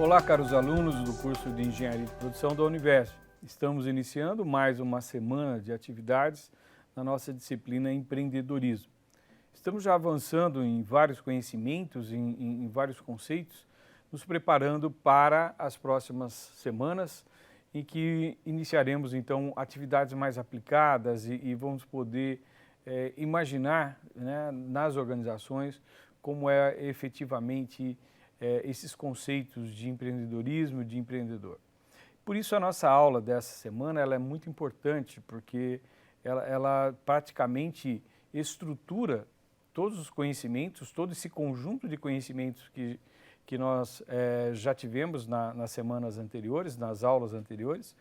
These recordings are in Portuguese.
Olá, caros alunos do curso de Engenharia de Produção da Univesp. Estamos iniciando mais uma semana de atividades na nossa disciplina Empreendedorismo. Estamos já avançando em vários conhecimentos, em vários conceitos, nos preparando para as próximas semanas, em que iniciaremos então atividades mais aplicadas e vamos poder imaginar, né, nas organizações como é efetivamente esses conceitos de empreendedorismo, de empreendedor. Por isso a nossa aula dessa semana ela é muito importante, porque ela praticamente estrutura todos os conhecimentos, todo esse conjunto de conhecimentos que nós já tivemos nas semanas anteriores, nas aulas anteriores,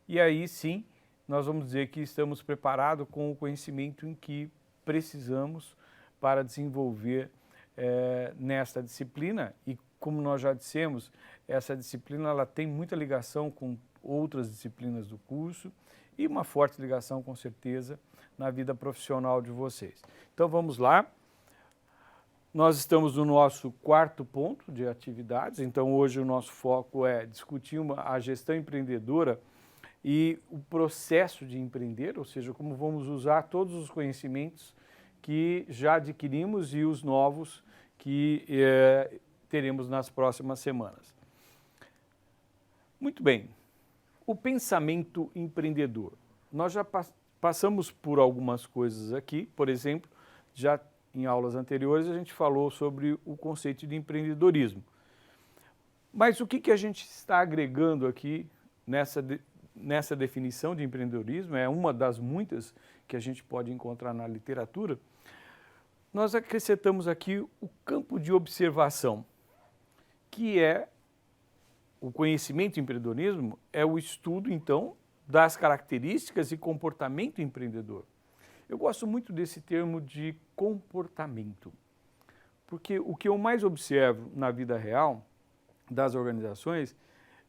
e aí sim nós vamos dizer que estamos preparados com o conhecimento em que precisamos para desenvolver nesta disciplina. E como nós já dissemos, essa disciplina ela tem muita ligação com outras disciplinas do curso e uma forte ligação com certeza na vida profissional de vocês. Então vamos lá. Nós estamos no nosso quarto ponto de atividades, então hoje o nosso foco é discutir a gestão empreendedora e o processo de empreender, ou seja, como vamos usar todos os conhecimentos que já adquirimos e os novos que teremos nas próximas semanas. Muito bem, o pensamento empreendedor. Nós já passamos por algumas coisas aqui, por exemplo, já em aulas anteriores a gente falou sobre o conceito de empreendedorismo. Mas o que a gente está agregando aqui nessa definição de empreendedorismo, é uma das muitas que a gente pode encontrar na literatura. Nós acrescentamos aqui o campo de observação, que é o conhecimento em empreendedorismo, é o estudo, então, das características e comportamento empreendedor. Eu gosto muito desse termo de comportamento, porque o que eu mais observo na vida real das organizações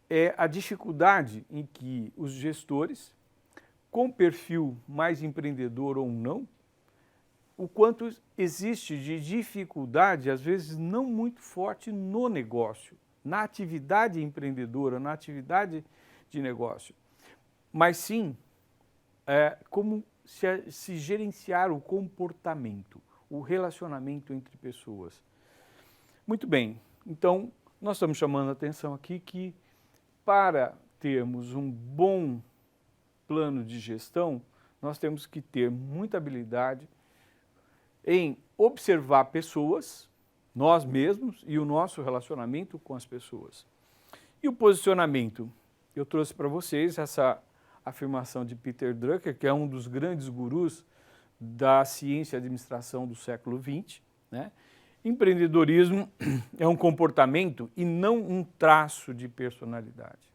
é a dificuldade em que os gestores, com perfil mais empreendedor ou não, o quanto existe de dificuldade, às vezes não muito forte no negócio, na atividade empreendedora, na atividade de negócio, mas sim como se gerenciar o comportamento, o relacionamento entre pessoas. Muito bem, então nós estamos chamando a atenção aqui que para termos um bom plano de gestão, nós temos que ter muita habilidade em observar pessoas, nós mesmos e o nosso relacionamento com as pessoas. E o posicionamento? Eu trouxe para vocês essa afirmação de Peter Drucker, que é um dos grandes gurus da ciência e administração do século XX, né? Empreendedorismo é um comportamento e não um traço de personalidade.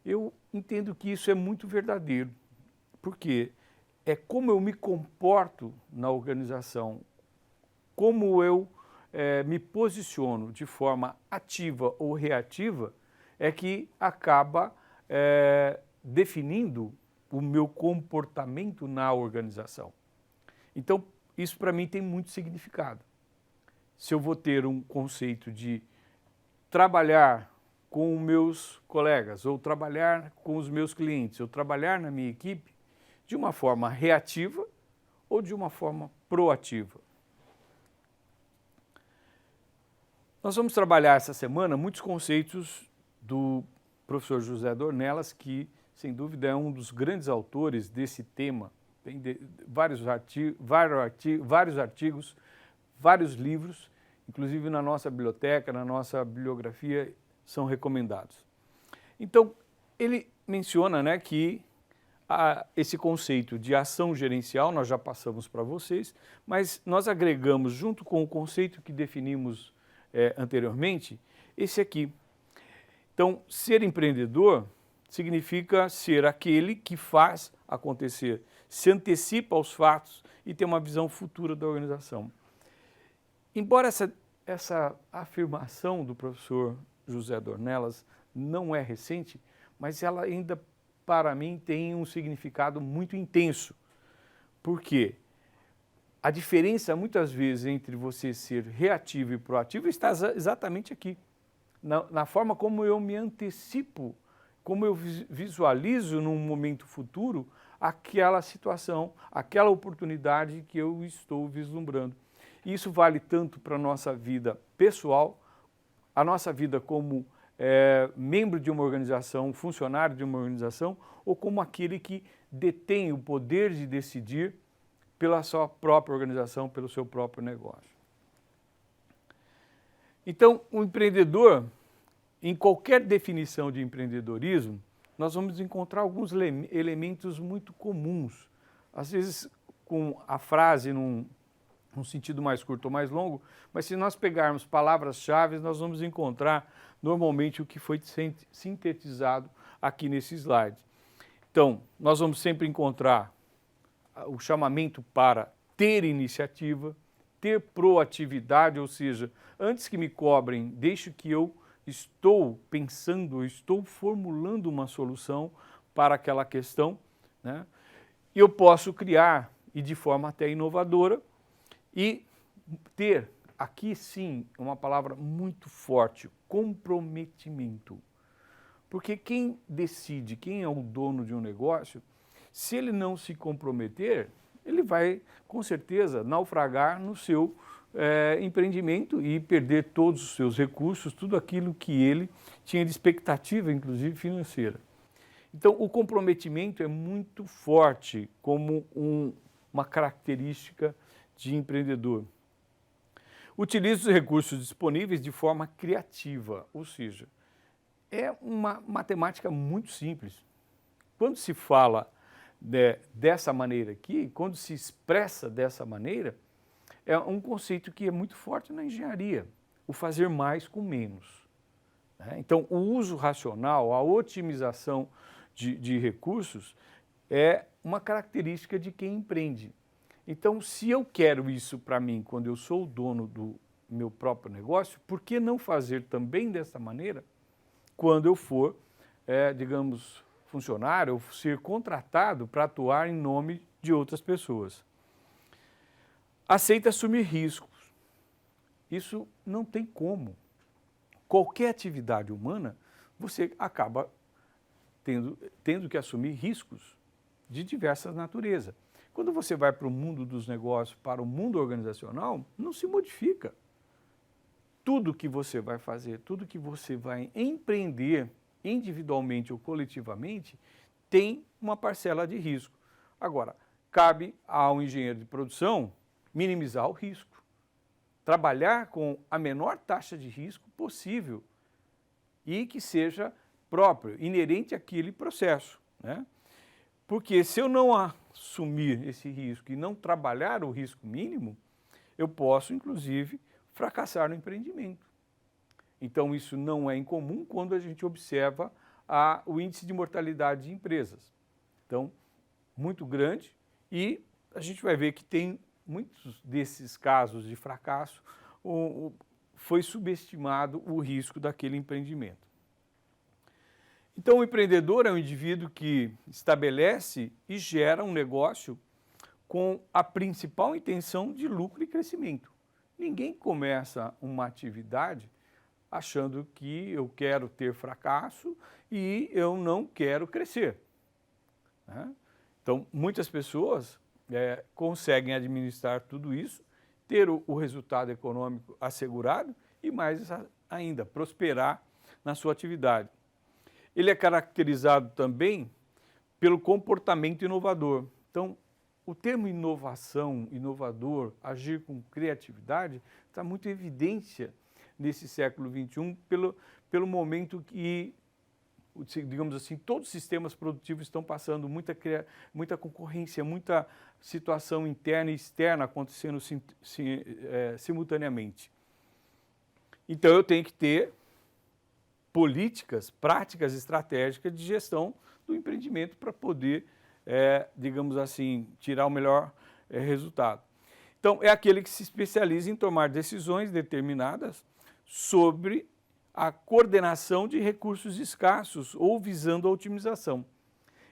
Eu entendo que isso é muito verdadeiro, porque é como eu me comporto na organização, como eu me posiciono de forma ativa ou reativa, é que acaba definindo o meu comportamento na organização. Então, isso para mim tem muito significado. Se eu vou ter um conceito de trabalhar com os meus colegas, ou trabalhar com os meus clientes, ou trabalhar na minha equipe, de uma forma reativa ou de uma forma proativa. Nós vamos trabalhar essa semana muitos conceitos do professor José Dornelas, que sem dúvida é um dos grandes autores desse tema. Tem vários artigos, vários livros, inclusive na nossa biblioteca, na nossa bibliografia, são recomendados. Então, ele menciona, né, que esse conceito de ação gerencial nós já passamos para vocês, mas nós agregamos junto com o conceito que definimos anteriormente, esse aqui. Então, ser empreendedor significa ser aquele que faz acontecer, se antecipa aos fatos e tem uma visão futura da organização. Embora essa afirmação do professor José Dornelas não é recente, mas ela ainda, para mim, tem um significado muito intenso. Por quê? A diferença, muitas vezes, entre você ser reativo e proativo está exatamente aqui. na forma como eu me antecipo, como eu visualizo num momento futuro aquela situação, aquela oportunidade que eu estou vislumbrando. Isso vale tanto para a nossa vida pessoal, a nossa vida como membro de uma organização, funcionário de uma organização, ou como aquele que detém o poder de decidir pela sua própria organização, pelo seu próprio negócio. Então, o empreendedor, em qualquer definição de empreendedorismo, nós vamos encontrar alguns elementos muito comuns. Às vezes, com a frase num sentido mais curto ou mais longo, mas se nós pegarmos palavras-chave, nós vamos encontrar normalmente o que foi sintetizado aqui nesse slide. Então, nós vamos sempre encontrar o chamamento para ter iniciativa, ter proatividade, ou seja, antes que me cobrem, deixe que eu estou pensando, eu estou formulando uma solução para aquela questão, né? E eu posso criar, e de forma até inovadora, e ter, aqui sim, uma palavra muito forte, comprometimento. Porque quem decide, quem é o dono de um negócio, se ele não se comprometer, ele vai, com certeza, naufragar no seu empreendimento e perder todos os seus recursos, tudo aquilo que ele tinha de expectativa, inclusive financeira. Então, o comprometimento é muito forte como uma característica de empreendedor. Utiliza os recursos disponíveis de forma criativa, ou seja, é uma matemática muito simples. Quando se fala dessa maneira aqui, quando se expressa dessa maneira, é um conceito que é muito forte na engenharia, o fazer mais com menos. Então, o uso racional, a otimização de recursos é uma característica de quem empreende. Então, se eu quero isso para mim, quando eu sou o dono do meu próprio negócio, por que não fazer também dessa maneira quando eu for, digamos, funcionário ou ser contratado para atuar em nome de outras pessoas? Aceita assumir riscos. Isso não tem como. Qualquer atividade humana, você acaba tendo que assumir riscos de diversas naturezas. Quando você vai para o mundo dos negócios, para o mundo organizacional, não se modifica. Tudo que você vai fazer, tudo que você vai empreender, individualmente ou coletivamente, tem uma parcela de risco. Agora, cabe ao engenheiro de produção minimizar o risco, trabalhar com a menor taxa de risco possível e que seja próprio, inerente àquele processo, né? Porque se eu não assumir esse risco e não trabalhar o risco mínimo, eu posso, inclusive, fracassar no empreendimento. Então, isso não é incomum quando a gente observa o índice de mortalidade de empresas. Então, muito grande, e a gente vai ver que tem muitos desses casos de fracasso, foi subestimado o risco daquele empreendimento. Então, o empreendedor é um indivíduo que estabelece e gera um negócio com a principal intenção de lucro e crescimento. Ninguém começa uma atividade achando que eu quero ter fracasso e eu não quero crescer, né? Então, muitas pessoas conseguem administrar tudo isso, ter o resultado econômico assegurado e, mais ainda, prosperar na sua atividade. Ele é caracterizado também pelo comportamento inovador. Então, o termo inovação, inovador, agir com criatividade, está muito em evidência nesse século XXI, pelo momento que, digamos assim, todos os sistemas produtivos estão passando muita concorrência, muita situação interna e externa acontecendo simultaneamente. Então, eu tenho que ter políticas, práticas estratégicas de gestão do empreendimento para poder, digamos assim, tirar o melhor resultado. Então, é aquele que se especializa em tomar decisões determinadas sobre a coordenação de recursos escassos ou visando a otimização.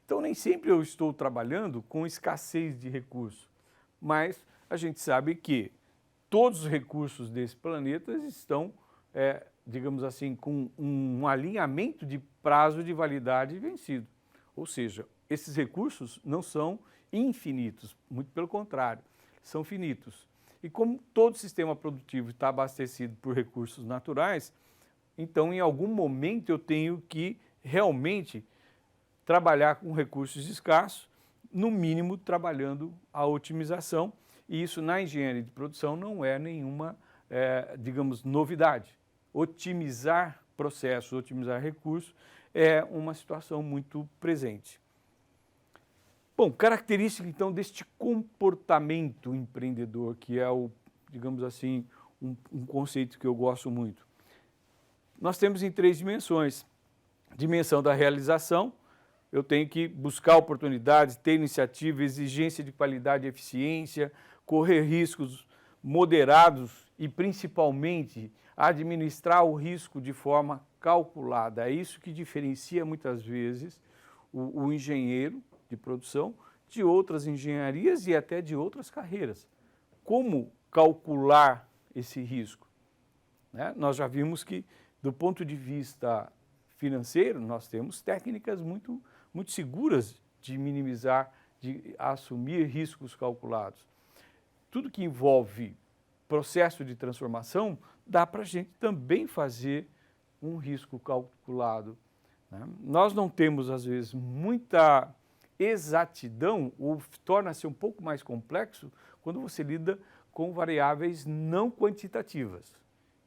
Então, nem sempre eu estou trabalhando com escassez de recursos, mas a gente sabe que todos os recursos desse planeta estão digamos assim, com um alinhamento de prazo de validade vencido. Ou seja, esses recursos não são infinitos, muito pelo contrário, são finitos. E como todo sistema produtivo está abastecido por recursos naturais, então em algum momento eu tenho que realmente trabalhar com recursos escassos, no mínimo trabalhando a otimização, e isso na engenharia de produção não é nenhuma, digamos, novidade. Otimizar processos, otimizar recursos é uma situação muito presente. Bom, característica então deste comportamento empreendedor, que é digamos assim, um conceito que eu gosto muito. Nós temos em 3 dimensões. Dimensão da realização, eu tenho que buscar oportunidades, ter iniciativa, exigência de qualidade e eficiência, correr riscos moderados e, principalmente, administrar o risco de forma calculada. É isso que diferencia, muitas vezes, o engenheiro de produção de outras engenharias e até de outras carreiras. Como calcular esse risco? Nós já vimos que, do ponto de vista financeiro, nós temos técnicas muito seguras de minimizar, de assumir riscos calculados. Tudo que envolve processo de transformação, dá para a gente também fazer um risco calculado. Nós não temos, às vezes, muita exatidão, ou torna-se um pouco mais complexo quando você lida com variáveis não quantitativas.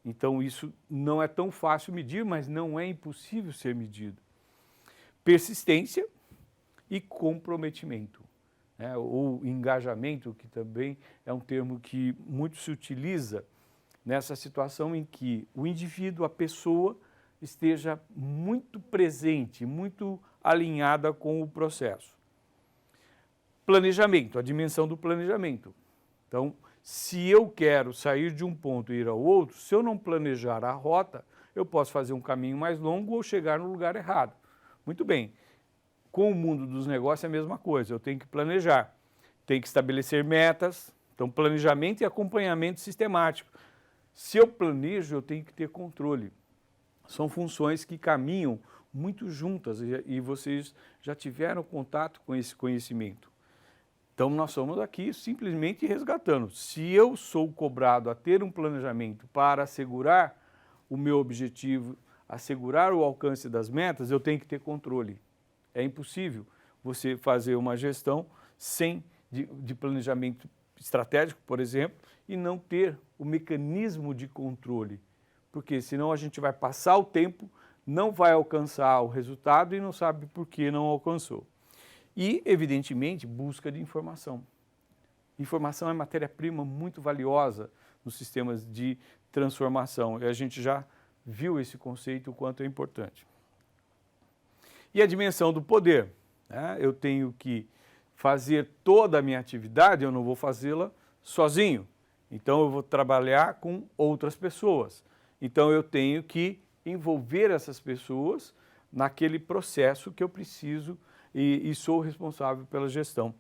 Então, isso não é tão fácil medir, mas não é impossível ser medido. Persistência e comprometimento, ou engajamento, que também é um termo que muito se utiliza nessa situação em que o indivíduo, a pessoa, esteja muito presente, muito alinhada com o processo. Planejamento, a dimensão do planejamento. Então, se eu quero sair de um ponto e ir ao outro, se eu não planejar a rota, eu posso fazer um caminho mais longo ou chegar no lugar errado. Muito bem, com o mundo dos negócios é a mesma coisa, eu tenho que planejar, tenho que estabelecer metas, então planejamento e acompanhamento sistemático. Se eu planejo, eu tenho que ter controle. São funções que caminham muito juntas e vocês já tiveram contato com esse conhecimento. Então, nós estamos aqui simplesmente resgatando. Se eu sou cobrado a ter um planejamento para assegurar o meu objetivo, assegurar o alcance das metas, eu tenho que ter controle. É impossível você fazer uma gestão sem de planejamento estratégico, por exemplo, e não ter o mecanismo de controle. Porque senão a gente vai passar o tempo, não vai alcançar o resultado e não sabe por que não alcançou. E, evidentemente, busca de informação. Informação é matéria-prima muito valiosa nos sistemas de transformação. E a gente já viu esse conceito, o quanto é importante. E a dimensão do poder. Eu tenho que fazer toda a minha atividade, eu não vou fazê-la sozinho. Então, eu vou trabalhar com outras pessoas. Então, eu tenho que envolver essas pessoas naquele processo que eu preciso e sou responsável pela gestão.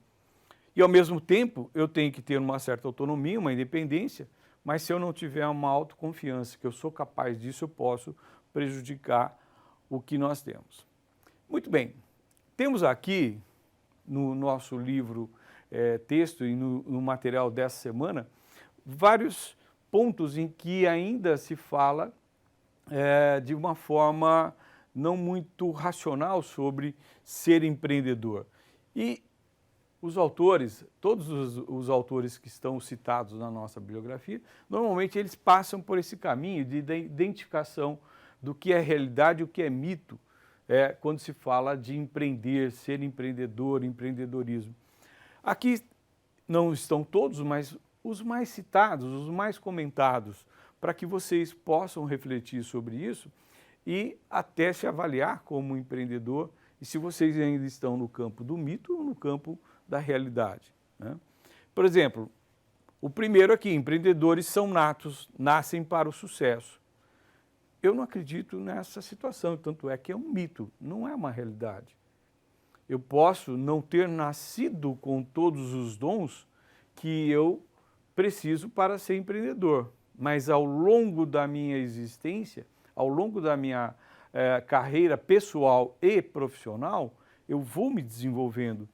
E, ao mesmo tempo, eu tenho que ter uma certa autonomia, uma independência, mas se eu não tiver uma autoconfiança que eu sou capaz disso, eu posso prejudicar o que nós temos. Muito bem, temos aqui no nosso livro texto e no material dessa semana vários pontos em que ainda se fala de uma forma não muito racional sobre ser empreendedor. E os autores, todos os autores que estão citados na nossa bibliografia, normalmente eles passam por esse caminho de identificação do que é realidade e o que é mito, quando se fala de empreender, ser empreendedor, empreendedorismo. Aqui não estão todos, mas os mais citados, os mais comentados, para que vocês possam refletir sobre isso e até se avaliar como empreendedor e se vocês ainda estão no campo do mito ou no campo da realidade. Por exemplo, o primeiro aqui, empreendedores são natos, nascem para o sucesso. Eu não acredito nessa situação, tanto é que é um mito, não é uma realidade. Eu posso não ter nascido com todos os dons que eu preciso para ser empreendedor, mas ao longo da minha existência, ao longo da minha carreira pessoal e profissional, eu vou me desenvolvendo.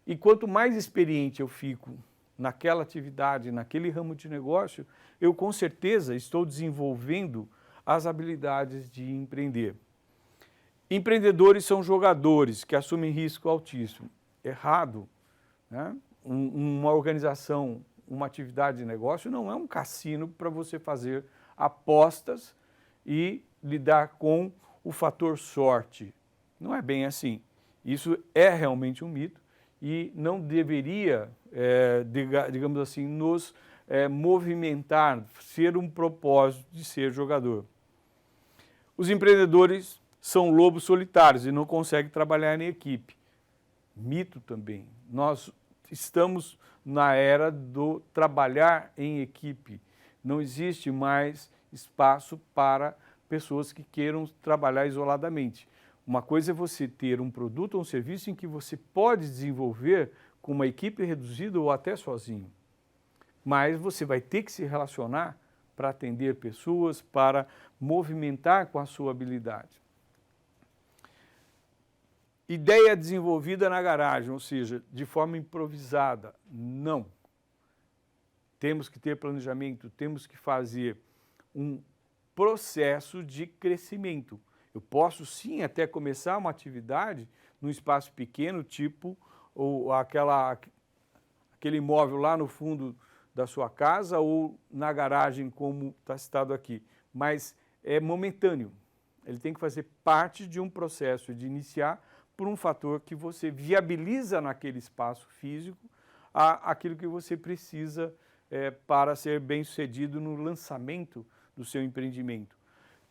E quanto mais experiente eu fico naquela atividade, naquele ramo de negócio, eu com certeza estou desenvolvendo as habilidades de empreender. Empreendedores são jogadores que assumem risco altíssimo. Errado, né? Uma organização, uma atividade de negócio não é um cassino para você fazer apostas e lidar com o fator sorte. Não é bem assim. Isso é realmente um mito e não deveria, digamos assim, nos movimentar, ser um propósito de ser jogador. Os empreendedores são lobos solitários e não conseguem trabalhar em equipe. Mito também. Nós estamos na era do trabalhar em equipe. Não existe mais espaço para pessoas que queiram trabalhar isoladamente. Uma coisa é você ter um produto ou um serviço em que você pode desenvolver com uma equipe reduzida ou até sozinho. Mas você vai ter que se relacionar para atender pessoas, para movimentar com a sua habilidade. Ideia desenvolvida na garagem, ou seja, de forma improvisada. Não. Temos que ter planejamento, temos que fazer um processo de crescimento. Eu posso sim até começar uma atividade num espaço pequeno, tipo aquele imóvel lá no fundo da sua casa ou na garagem, como está citado aqui. Mas é momentâneo. Ele tem que fazer parte de um processo de iniciar por um fator que você viabiliza naquele espaço físico aquilo que você precisa para ser bem-sucedido no lançamento do seu empreendimento.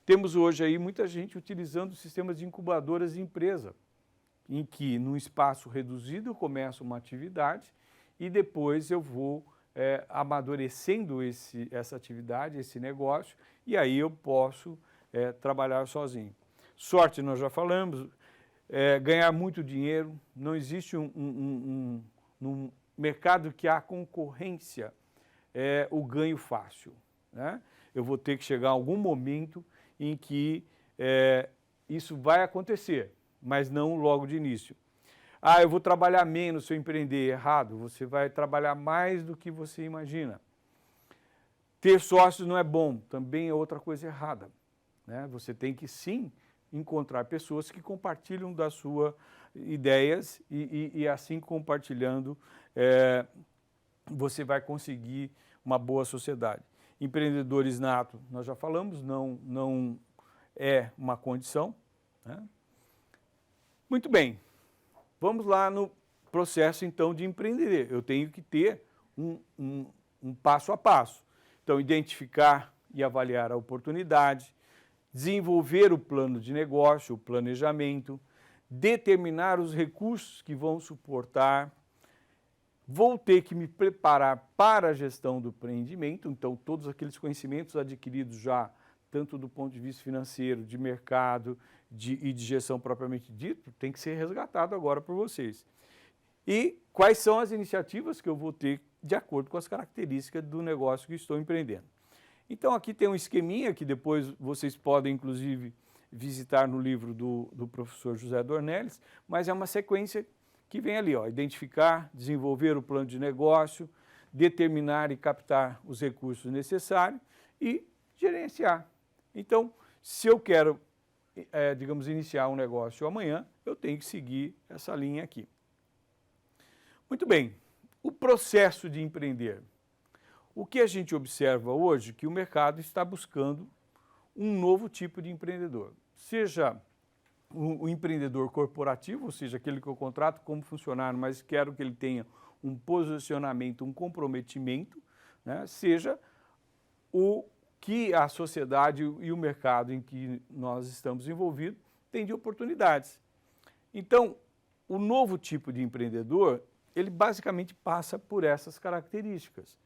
Temos hoje aí muita gente utilizando sistemas de incubadoras de empresa, em que num espaço reduzido eu começo uma atividade e depois eu vou amadurecendo essa atividade, esse negócio, e aí eu posso trabalhar sozinho. Sorte nós já falamos, ganhar muito dinheiro, não existe um mercado que há concorrência, o ganho fácil, né? Eu vou ter que chegar a algum momento em que isso vai acontecer, mas não logo de início. Eu vou trabalhar menos se eu empreender. Errado, você vai trabalhar mais do que você imagina. Ter sócios não é bom, também é outra coisa errada, né? Você tem que sim encontrar pessoas que compartilham das suas ideias e assim compartilhando você vai conseguir uma boa sociedade. Empreendedores natos, nós já falamos, não é uma condição, né? Muito bem, vamos lá no processo então de empreender. Eu tenho que ter um passo a passo. Então, identificar e avaliar a oportunidade, desenvolver o plano de negócio, o planejamento, determinar os recursos que vão suportar. Vou ter que me preparar para a gestão do empreendimento, então todos aqueles conhecimentos adquiridos já, tanto do ponto de vista financeiro, de mercado e de gestão propriamente dito, tem que ser resgatado agora por vocês. E quais são as iniciativas que eu vou ter de acordo com as características do negócio que estou empreendendo. Então aqui tem um esqueminha que depois vocês podem inclusive visitar no livro do professor José Dornelles, mas é uma sequência que vem ali, identificar, desenvolver o plano de negócio, determinar e captar os recursos necessários e gerenciar. Então, se eu quero, digamos, iniciar um negócio amanhã, eu tenho que seguir essa linha aqui. Muito bem, o processo de empreender. O que a gente observa hoje é que o mercado está buscando um novo tipo de empreendedor, seja o empreendedor corporativo, ou seja, aquele que eu contrato como funcionário, mas quero que ele tenha um posicionamento, um comprometimento, né? Seja o que a sociedade e o mercado em que nós estamos envolvidos tem de oportunidades. Então, o novo tipo de empreendedor, ele basicamente passa por essas características.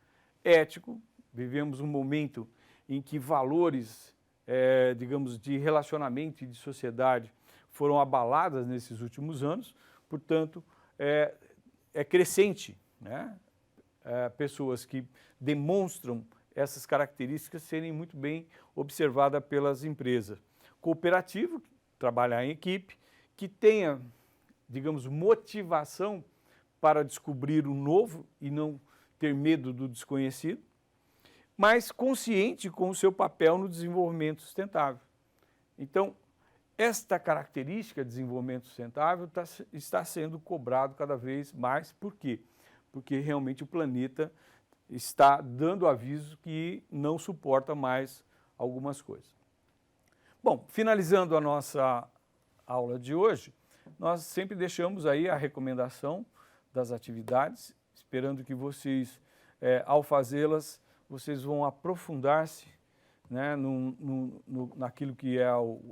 Ético, vivemos um momento em que valores, digamos, de relacionamento e de sociedade foram abaladas nesses últimos anos, portanto, é crescente, né? Pessoas que demonstram essas características serem muito bem observadas pelas empresas. Cooperativo, trabalhar em equipe, que tenha, digamos, motivação para descobrir o novo e não ter medo do desconhecido, mas consciente com o seu papel no desenvolvimento sustentável. Então, esta característica de desenvolvimento sustentável está sendo cobrado cada vez mais. Por quê? Porque realmente o planeta está dando aviso que não suporta mais algumas coisas. Bom, finalizando a nossa aula de hoje, nós sempre deixamos aí a recomendação das atividades, esperando que vocês, ao fazê-las, vocês vão aprofundar-se, né, naquilo que é,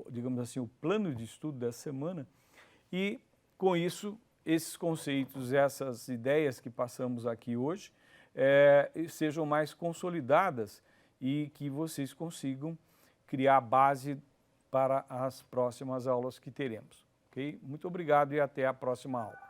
digamos assim, o plano de estudo dessa semana, e com isso, esses conceitos, essas ideias que passamos aqui hoje, sejam mais consolidadas e que vocês consigam criar base para as próximas aulas que teremos. Ok? Muito obrigado e até a próxima aula.